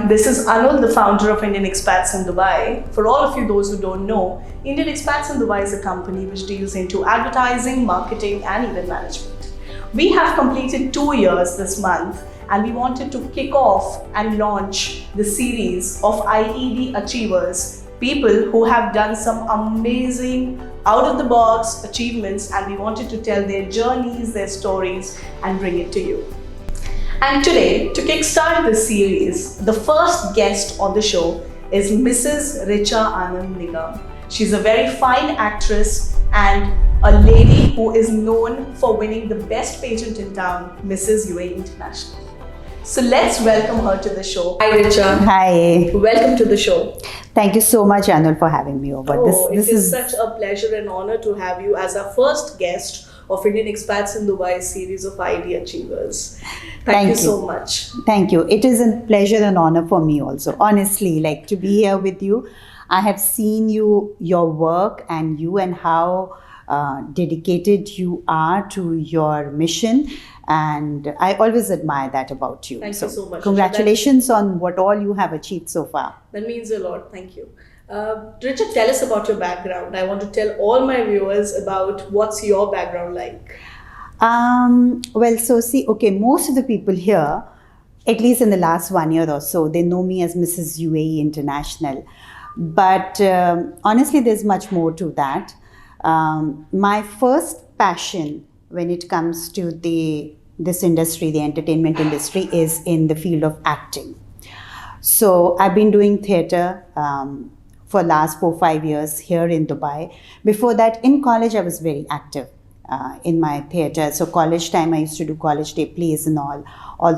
This is Anul, the founder of Indian Expats in Dubai. For all of you, those who don't know, Indian Expats in Dubai is a company which deals into advertising, marketing, and event management. We have completed 2 years this month, and we wanted to kick off and launch the series of IED achievers, people who have done some amazing out-of-the-box achievements, and we wanted to tell their journeys, their stories, and bring it to you. And today, to kickstart this series, the first guest on the show is Mrs. Richa Anand Nigam. She's a very fine actress and a lady who is known for winning the best pageant in town, Mrs. UAE International. So let's welcome her to the show. Hi Richa. Hi. Welcome to the show. Thank you so much, Anul, for having me over. This is such a pleasure and honor to have you as our first guest of Indian Expats in Dubai series of IED Achievers. Thank you so much. Thank you. It is a pleasure and honor for me also. Honestly, like to be here with you. I have seen your work and how dedicated you are to your mission. And I always admire that about you. Thank you so much. Congratulations on what all you have achieved so far. That means a lot. Thank you. Richard, tell us about your background. I want to tell all my viewers about what's your background like. Most of the people here, at least in the last 1 year or so, they know me as Mrs. UAE International. But honestly, there's much more to that. My first passion when it comes to this industry, the entertainment industry, is in the field of acting. So I've been doing theatre for last 4-5 years here in Dubai. Before that, in college, I was very active in my theatre. So college time, I used to do college day plays and all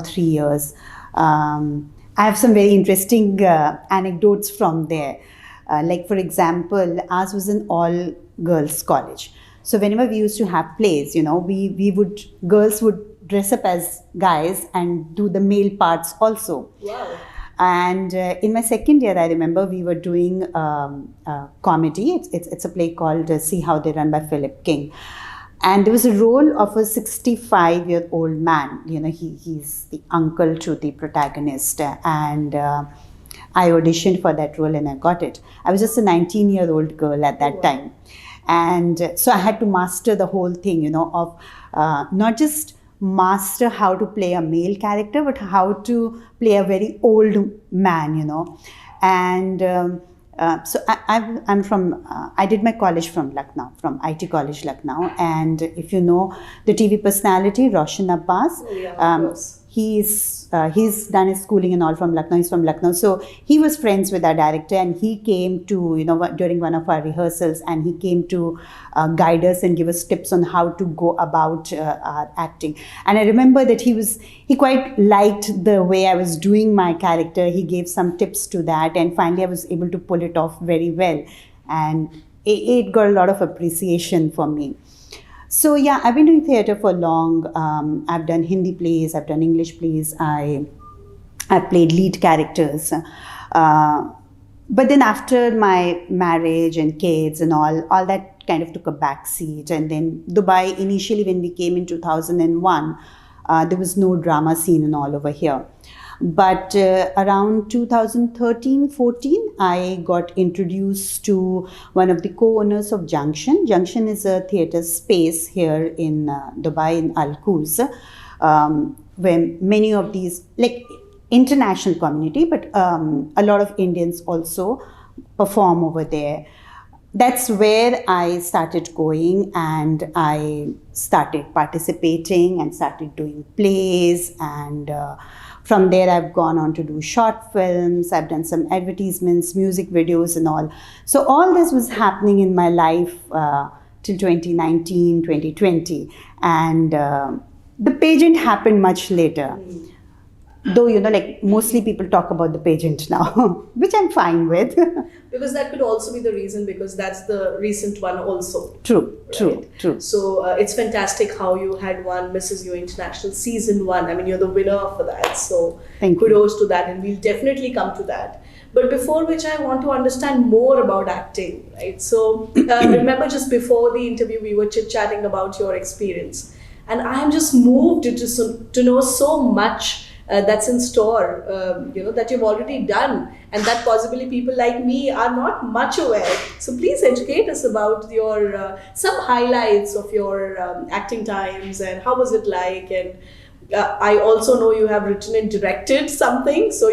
3 years. I have some very interesting anecdotes from there. Like for example, ours was an all-girls college. So whenever we used to have plays, girls would dress up as guys and do the male parts also. Wow. And in my second year, I remember we were doing comedy. It's a play called See How They Run by Philip King. And there was a role of a 65-year-old man. He's the uncle to the protagonist. And I auditioned for that role and I got it. I was just a 19-year-old girl at that time. And so I had to master the whole thing, of not just master how to play a male character, but how to play a very old man, And so I'm from, I did my college from Lucknow, from IT College Lucknow. And if you know the TV personality, Roshan Abbas, he's done his schooling and all from Lucknow. He's from Lucknow. So he was friends with our director and he came to, during one of our rehearsals, and he came to guide us and give us tips on how to go about our acting. And I remember that he quite liked the way I was doing my character. He gave some tips to that, and finally I was able to pull it off very well. And it got a lot of appreciation for me. So yeah, I've been doing theatre for long. I've done Hindi plays, I've done English plays, I've played lead characters. But then after my marriage and kids and all that kind of took a back seat. And then Dubai, initially when we came in 2001, there was no drama scene and all over here. But around 2013-14, I got introduced to one of the co-owners of Junction. Junction is a theatre space here in Dubai, in Al Quoz, where many of these, like international community, but a lot of Indians also perform over there. That's where I started going, and I started participating and started doing plays, and from there I've gone on to do short films. I've done some advertisements, music videos and all. So all this was happening in my life till 2019, 2020. And the pageant happened much later. Though, like mostly people talk about the pageant now, which I'm fine with. Because that could also be the reason, because that's the recent one also. True. So it's fantastic how you had won Mrs. UAE International Season 1. I mean, you're the winner for that. So kudos to that, and we'll definitely come to that. But before which, I want to understand more about acting, right? So remember, just before the interview, we were chit-chatting about your experience. And I am just moved to know so much that's in store, that you've already done, and that possibly people like me are not much aware. So please educate us about your some highlights of your acting times, and how was it like. And I also know you have written and directed something, so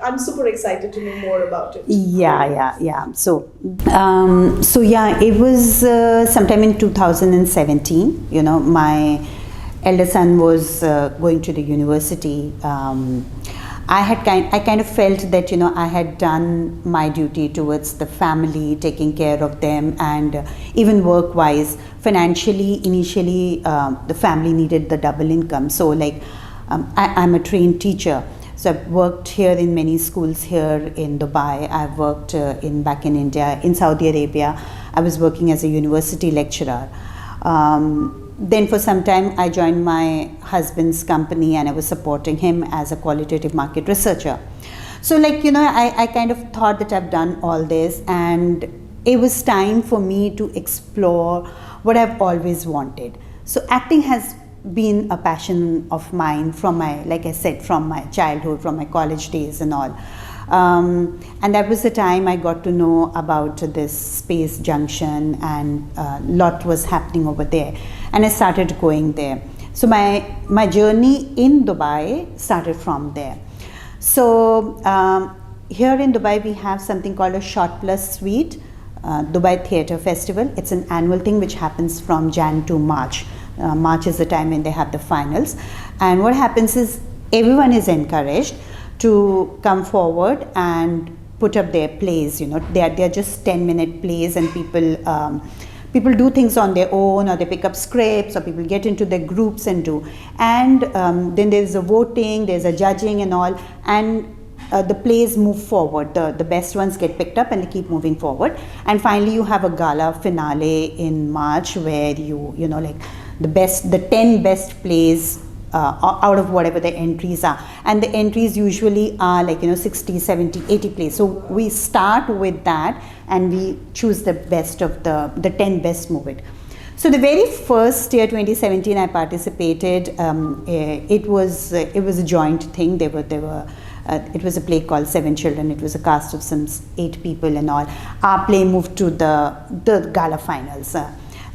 I'm super excited to know more about it. Yeah. So yeah, it was sometime in 2017. My elder son was going to the university. I kind of felt that I had done my duty towards the family, taking care of them, and even work-wise, financially, initially, the family needed the double income. So I'm a trained teacher. So I've worked here in many schools here in Dubai. I've worked back in India, in Saudi Arabia. I was working as a university lecturer. Then for some time I joined my husband's company, and I was supporting him as a qualitative market researcher. So I kind of thought that I've done all this, and it was time for me to explore what I've always wanted. So acting has been a passion of mine from my childhood, from my college days and all. And that was the time I got to know about this Space Junction, and a lot was happening over there, and I started going there. So my journey in Dubai started from there. So here in Dubai we have something called a Short Plus Suite, Dubai Theatre Festival. It's an annual thing which happens from Jan to March. March is the time when they have the finals, and what happens is everyone is encouraged to come forward and put up their plays. They're just 10-minute plays, and people do things on their own, or they pick up scripts, or people get into their groups and do. And then there's a voting, there's a judging and all, and the plays move forward. The best ones get picked up and they keep moving forward. And finally you have a gala finale in March, where the 10 best plays out of whatever the entries are, and the entries usually are 60, 70, 80 plays. So we start with that, and we choose the best of the 10 best move it. So the very first year, 2017, I participated. It was a joint thing. It was a play called Seven Children. It was a cast of some 8 people and all. Our play moved to the gala finals.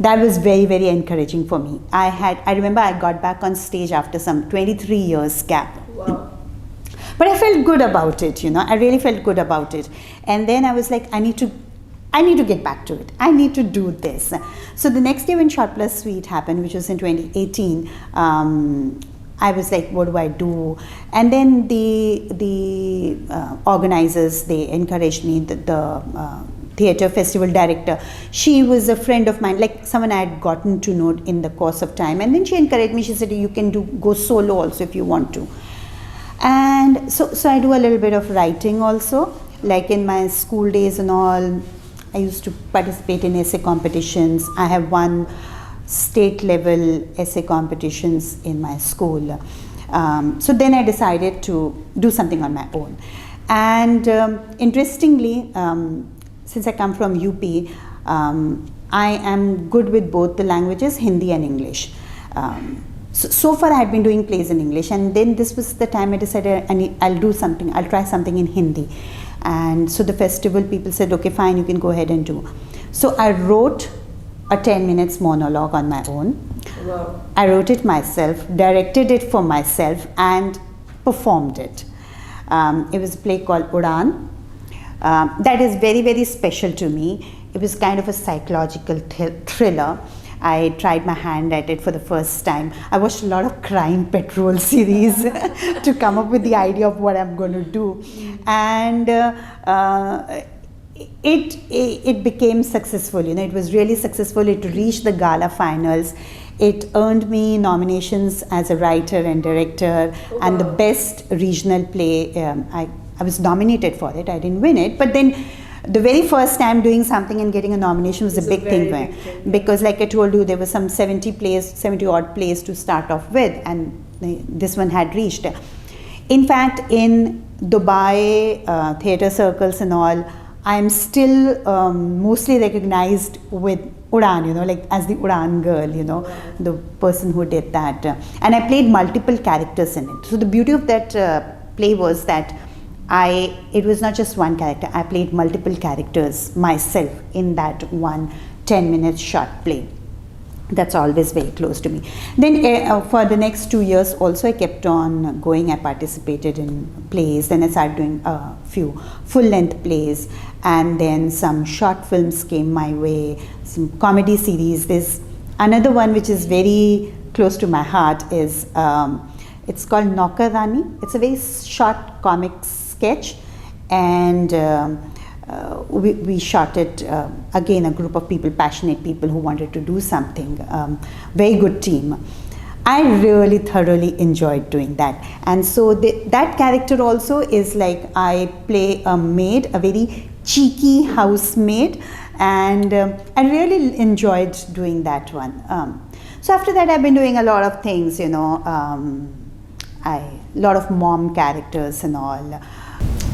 That was very, very encouraging for me. I remember I got back on stage after some 23 years gap. Wow. But I felt good about it, I really felt good about it. And then I was like, I need to get back to it. I need to do this. So the next day when Short Plus Suite happened, which was in 2018, I was like, what do I do? And then the organizers, they encouraged me, the theatre festival director, she was a friend of mine, like someone I had gotten to know in the course of time. And then she encouraged me. She said, you can go solo also if you want to. And so I do a little bit of writing also. Like in my school days and all, I used to participate in essay competitions. I have won state level essay competitions in my school. So then I decided to do something on my own. And interestingly, since I come from UP, I am good with both the languages, Hindi and English. So far I had been doing plays in English, and then this was the time I decided I'll try something in Hindi. And so the festival people said, okay, fine, you can go ahead and do. So I wrote a 10 minutes monologue on my own. Wow. I wrote it myself, directed it for myself, and performed it. It was a play called Udan. That is very, very special to me. It was kind of a psychological thriller. I tried my hand at it for the first time. I watched a lot of crime patrol series to come up with the idea of what I'm going to do. And it became successful. It was really successful. It reached the gala finals. It earned me nominations as a writer and director, and the best regional play. I was nominated for it. I didn't win it, but then the very first time doing something and getting a nomination was a big thing, because like I told you, there were some 70 odd plays to start off with, and this one had reached. In fact, in Dubai theatre circles and all, I am still mostly recognized with Udan, like as the Udan girl, the person who did that. And I played multiple characters in it. So the beauty of that play was that it was not just one character. I played multiple characters myself in that one 10-minute short play. That's always very close to me. Then for the next 2 years also I kept on going. I participated in plays. Then I started doing a few full-length plays, and then some short films came my way, some comedy series. There's another one which is very close to my heart is it's called Naukar Rani. It's a very short comic sketch, and we shot it, again, a group of people, passionate people who wanted to do something, very good team. I really thoroughly enjoyed doing that. And so that character also is like, I play a maid, a very cheeky housemaid, and I really enjoyed doing that one. So after that I've been doing a lot of things, a lot of mom characters and all.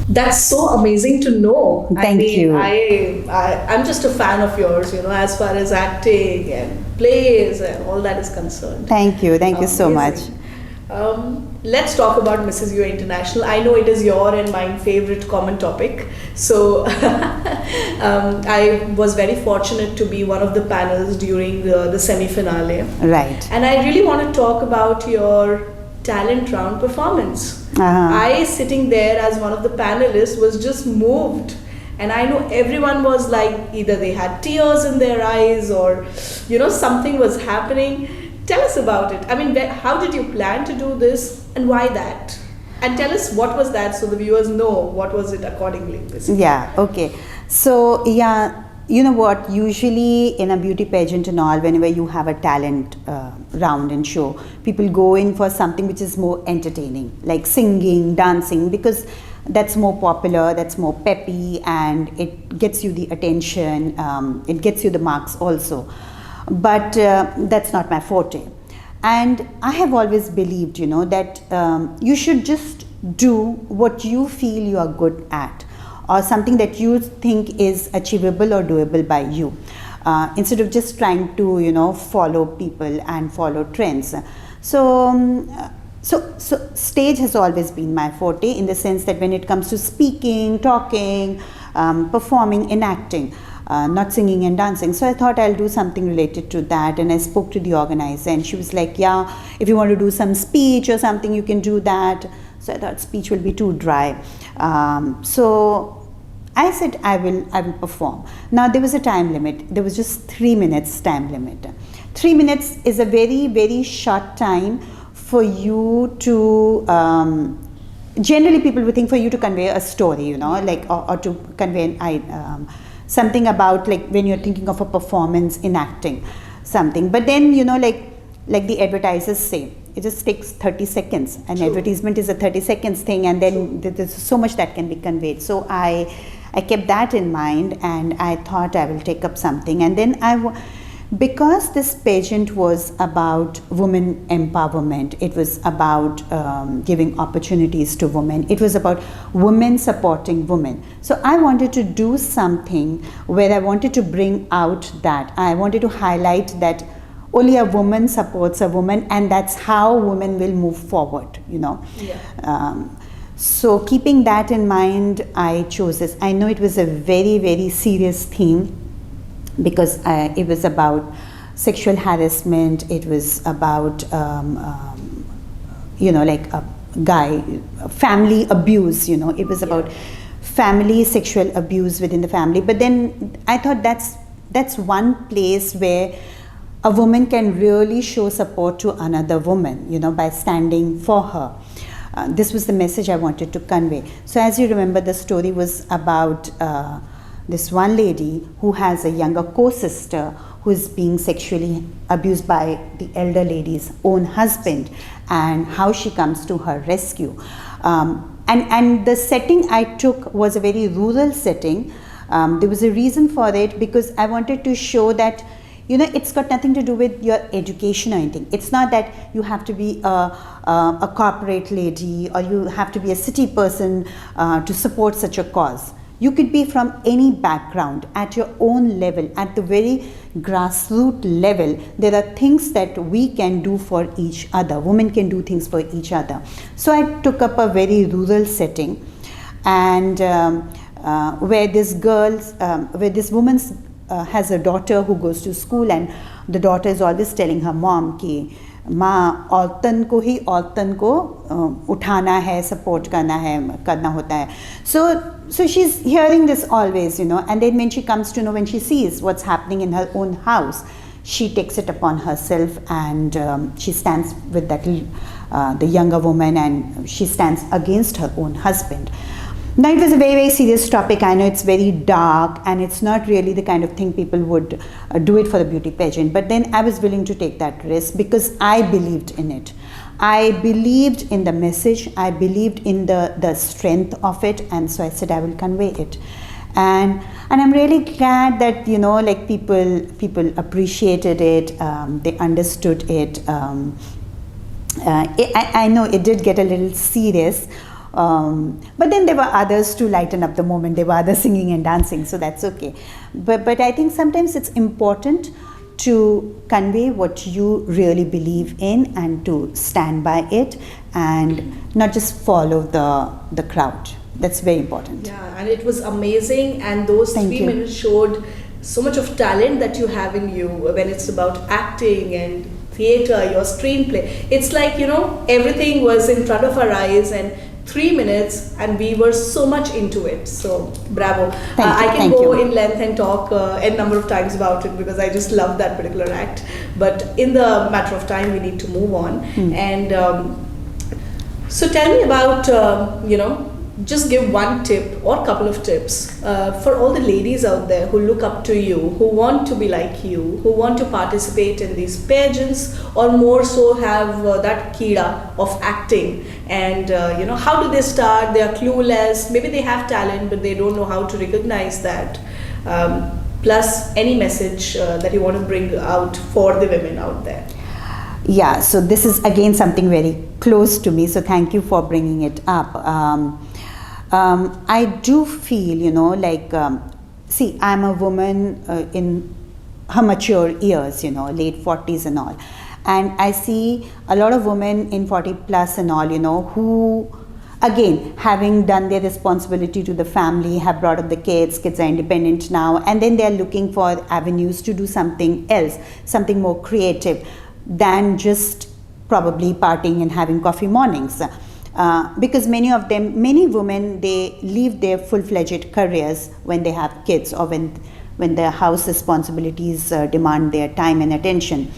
That's so amazing to know. Thank you. I'm just a fan of yours, as far as acting and plays and all that is concerned. Thank you so much. Let's talk about Mrs. UA International. I know it is your and my favorite common topic. So I was very fortunate to be one of the panels during the semi-finale. Right. And I really want to talk about your talent round performance. I, sitting there as one of the panelists, was just moved, and I know everyone was like, either they had tears in their eyes or something was happening. Tell us about it. I mean, how did you plan to do this, and why that? And tell us what was that, so the viewers know what was it accordingly, basically. Yeah, okay. So you know what, usually in a beauty pageant and all, whenever you have a talent round and show, people go in for something which is more entertaining, like singing, dancing, because that's more popular, that's more peppy, and it gets you the attention, it gets you the marks also. But that's not my forte. And I have always believed, that you should just do what you feel you are good at, or something that you think is achievable or doable by you, instead of just trying to follow people and follow trends. So stage has always been my forte, in the sense that when it comes to speaking, talking, performing, enacting, not singing and dancing. So I thought I'll do something related to that, and I spoke to the organizer, and she was like, yeah, if you want to do some speech or something, you can do that. So I thought speech will be too dry. So I said I will perform. Now there was a time limit. There was just 3 minutes time limit. 3 minutes is a very, very short time for you to, generally people would think, for you to convey a story, like, or to convey something about, like, when you're thinking of a performance in acting, something. But then, like the advertisers say, it just takes 30 seconds. An advertisement is a 30 seconds thing, and then there's so much that can be conveyed. So I kept that in mind, and I thought I will take up something. And then because this pageant was about women empowerment, it was about giving opportunities to women, it was about women supporting women. So I wanted to do something where I wanted to bring out that. I wanted to highlight that only a woman supports a woman, and that's how women will move forward, Yeah. So keeping that in mind, I chose this. I know it was a very, very serious theme, because it was about sexual harassment, it was about, like a guy, family abuse, it was about family sexual abuse within the family. But then I thought that's one place where a woman can really show support to another woman, by standing for her. This was the message I wanted to convey. So as you remember, the story was about this one lady who has a younger co-sister who is being sexually abused by the elder lady's own husband, and how she comes to her rescue. And the setting I took was a very rural setting. There was a reason for it, because I wanted to show that it's got nothing to do with your education or anything. It's not that you have to be a corporate lady, or you have to be a city person to support such a cause. You could be from any background, at your own level, at the very grassroots level. There are things that we can do for each other. Women can do things for each other. So I took up a very rural setting, and where this woman has a daughter who goes to school, and the daughter is always telling her mom कि माँ औरतन को ही औरतन को उठाना है, support करना होता है. So she's hearing this always, and then when she comes to know, when she sees what's happening in her own house, she takes it upon herself, and she stands with the younger woman, and she stands against her own husband. Now, it was a very, very serious topic. I know it's very dark, and it's not really the kind of thing people would do it for a beauty pageant. But then I was willing to take that risk because I believed in it. I believed in the message. I believed in the strength of it, and so I said I will convey it. And I'm really glad that like people appreciated it. They understood it. I know it did get a little serious. But then there were others to lighten up the moment. There were others singing and dancing, so that's okay. But I think sometimes it's important to convey what you really believe in and to stand by it and not just follow the crowd. That's very important. Yeah, and it was amazing, and those Thank 3 you. minutes showed so much of talent that you have in you when it's about acting and theater, your screenplay. It's like, everything was in front of our eyes, and 3 minutes, and we were so much into it. So bravo. I can Thank go you. in length and talk a number of times about it because I just love that particular act. But in the matter of time, we need to move on. And so tell me about, just give one tip or couple of tips for all the ladies out there who look up to you, who want to be like you, who want to participate in these pageants, or more so have that kida of acting. And how do they start? They are clueless. Maybe they have talent, but they don't know how to recognize that. Plus, any message that you want to bring out for the women out there. Yeah, so this is again something very close to me, so thank you for bringing it up. I do feel, see, I'm a woman in her mature years, late 40s and all. And I see a lot of women in 40 plus and all, who, again, having done their responsibility to the family, have brought up the kids are independent now, and then they're looking for avenues to do something else, something more creative than just probably partying and having coffee mornings. Because many women, they leave their full-fledged careers when they have kids, or when their house responsibilities demand their time and attention.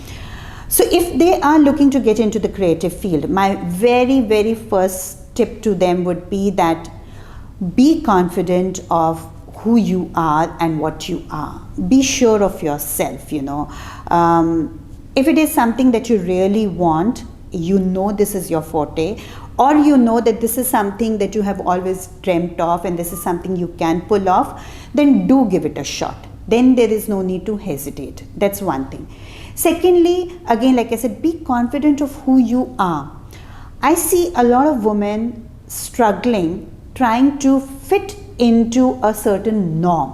So if they are looking to get into the creative field, my very, very first tip to them would be that be confident of who you are and what you are. Be sure of yourself, If it is something that you really want, this is your forte, or that this is something that you have always dreamt of and this is something you can pull off, then do give it a shot. Then there is no need to hesitate. That's one thing. Secondly, again, like I said, be confident of who you are. I see a lot of women struggling, trying to fit into a certain norm.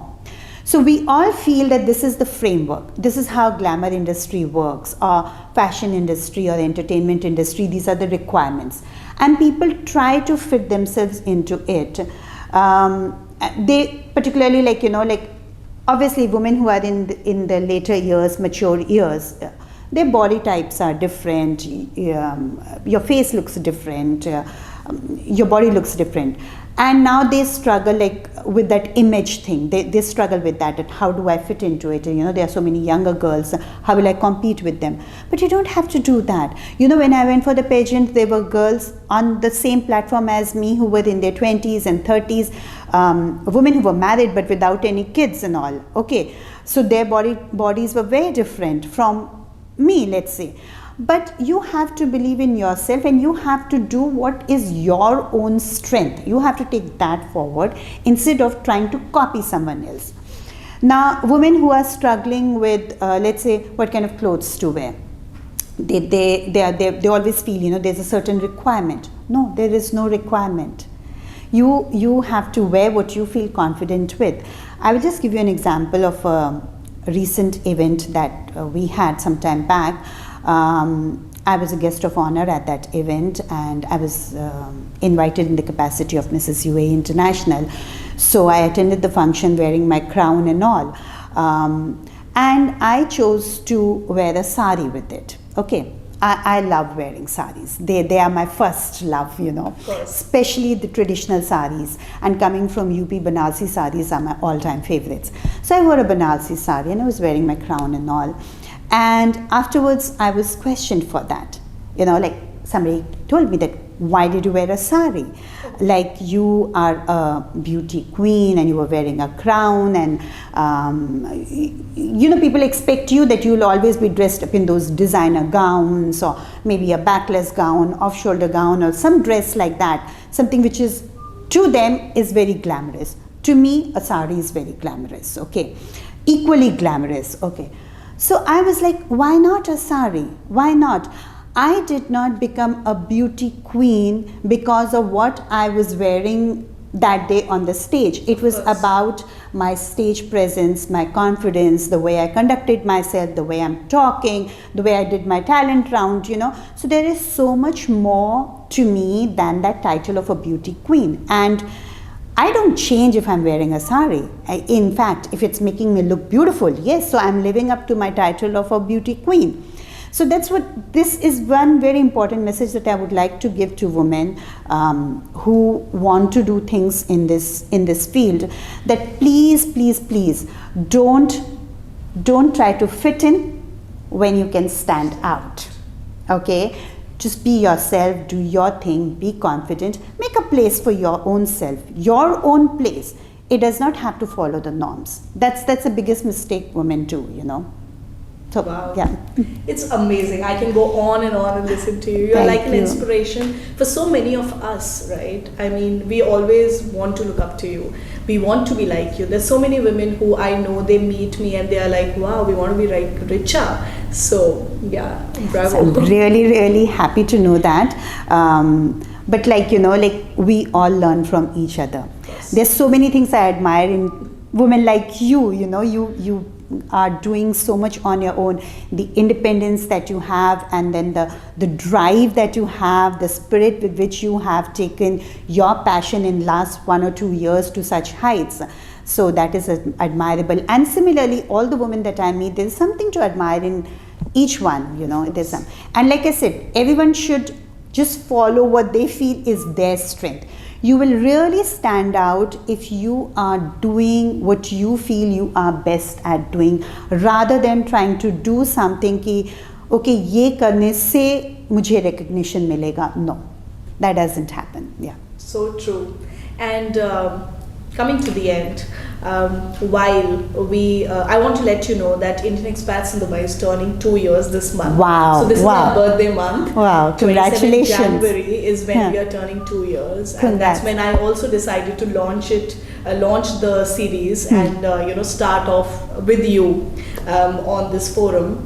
So we all feel that this is the framework. This is how glamour industry works, or fashion industry or entertainment industry. These are the requirements. And people try to fit themselves into it. They particularly obviously women who are in the later years, mature years, their body types are different. Your face looks different. Your body looks different. And now they struggle with that image thing. They struggle with that how do I fit into it? And, there are so many younger girls. How will I compete with them? But you don't have to do that. When I went for the pageant, there were girls on the same platform as me who were in their 20s and 30s, women who were married but without any kids and all. Okay, so their bodies were very different from me, let's say. But you have to believe in yourself, and you have to do what is your own strength. You have to take that forward instead of trying to copy someone else. Now, women who are struggling with, let's say, what kind of clothes to wear, they always feel, there's a certain requirement. No, there is no requirement. You have to wear what you feel confident with. I will just give you an example of a recent event that we had some time back. I was a guest of honor at that event, and I was invited in the capacity of Mrs. UAE International. So I attended the function wearing my crown and all. And I chose to wear a sari with it. Okay. I love wearing saris. They are my first love, you know, especially the traditional saris. And coming from UP, Banarsi saris are my all-time favorites. So I wore a Banarsi sari and I was wearing my crown and all. And afterwards, I was questioned for that. You know, like somebody told me that, why did you wear a sari? Like, you are a beauty queen and you were wearing a crown, and you know, people expect you that you'll always be dressed up in those designer gowns, or maybe a backless gown, off-shoulder gown, or some dress like that. Something which is, to them, is very glamorous. To me, a sari is very glamorous, okay? Equally glamorous, okay? So I was like, why not a sari? Why not? I did not become a beauty queen because of what I was wearing that day on the stage. It was about my stage presence, my confidence, the way I conducted myself, the way I'm talking, the way I did my talent round, you know. So there is so much more to me than that title of a beauty queen. And I don't change if I'm wearing a sari. In fact, if it's making me look beautiful, yes, so I'm living up to my title of a beauty queen. So that's what, this is one very important message that I would like to give to women who want to do things in this field, that please don't try to fit in when you can stand out. Okay? Just be yourself, do your thing, be confident, make a place for your own self, your own place. It does not have to follow the norms. That's the biggest mistake women do, you know. So, wow. Yeah. It's amazing. I can go on and listen to you. You're like an inspiration for so many of us, right? I mean, we always want to look up to you. We want to be like you. There's so many women who I know, they meet me and they are like, wow, we want to be like richer. So, yeah, bravo. So I'm really happy to know that. But like, you know, like, we all learn from each other. Yes. There's so many things I admire in women like you, you know, you are doing so much on your own. The independence that you have, and then the drive that you have, the spirit with which you have taken your passion in last 1 or 2 years to such heights. So that is admirable. And similarly, all the women that I meet, there's something to admire in each one, you know. There's some, and like I said, everyone should just follow what they feel is their strength. You will really stand out if you are doing what you feel you are best at doing, rather than trying to do something ki, okay, ye karne se mujhe recognition milega. No, that doesn't happen. Yeah. So true. And coming to the end, while we, I want to let you know that Indian Expats in Dubai is turning 2 years this month. Wow. So this is our birthday month. Wow, congratulations. 27th January is when we are turning 2 years. Congrats. And that's when I also decided to launch the series and, you know, start off with you on this forum.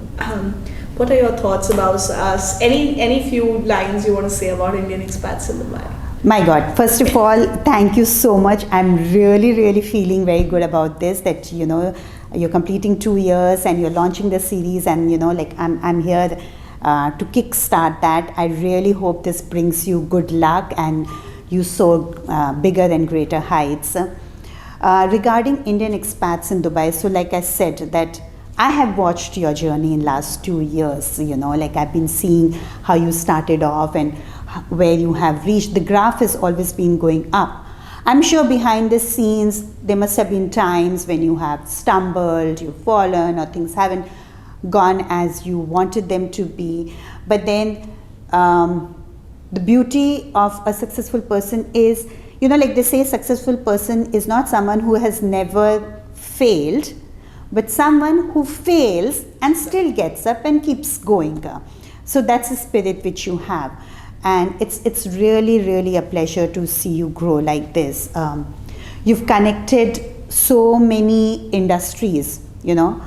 What are your thoughts about us? Any few lines you want to say about Indian Expats in Dubai? My God, first of all, thank you so much. I'm really feeling very good about this, that, you know, you're completing 2 years and you're launching the series, and, you know, like, I'm here to kickstart that. I really hope this brings you good luck and you soar bigger and greater heights. Regarding Indian expats in Dubai, so like I said, that I have watched your journey in last 2 years, you know, like, I've been seeing how you started off and where you have reached. The graph has always been going up. I'm sure behind the scenes there must have been times when you have stumbled, you've fallen, or things haven't gone as you wanted them to be. But then the beauty of a successful person is, you know, like they say, successful person is not someone who has never failed, but someone who fails and still gets up and keeps going. So that's the spirit which you have. And it's really a pleasure to see you grow like this. You've connected so many industries, you know,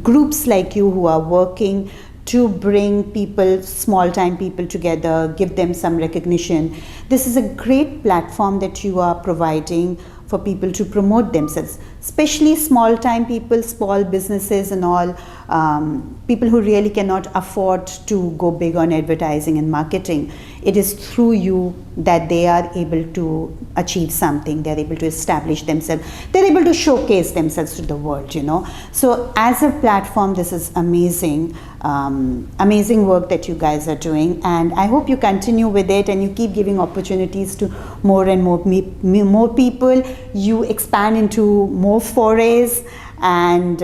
groups like you who are working to bring people, small time people together, give them some recognition. This is a great platform that you are providing for people to promote themselves, especially small time people, small businesses and all, people who really cannot afford to go big on advertising and marketing. It is through you that they are able to achieve something, they're able to establish themselves, they're able to showcase themselves to the world, you know. So as a platform, this is amazing, amazing work that you guys are doing, and I hope you continue with it and you keep giving opportunities to more and more people, you expand into more forays, and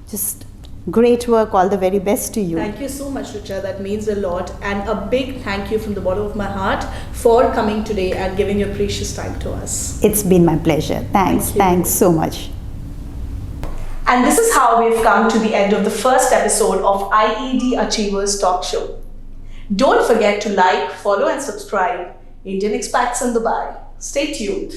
just great work. All the very best to you. Thank you so much, Richa. That means a lot. And a big thank you from the bottom of my heart for coming today and giving your precious time to us. It's been my pleasure. Thanks. Thanks so much. And this is how we've come to the end of the first episode of IED Achievers Talk Show. Don't forget to like, follow and subscribe Indian Expats in Dubai. Stay tuned.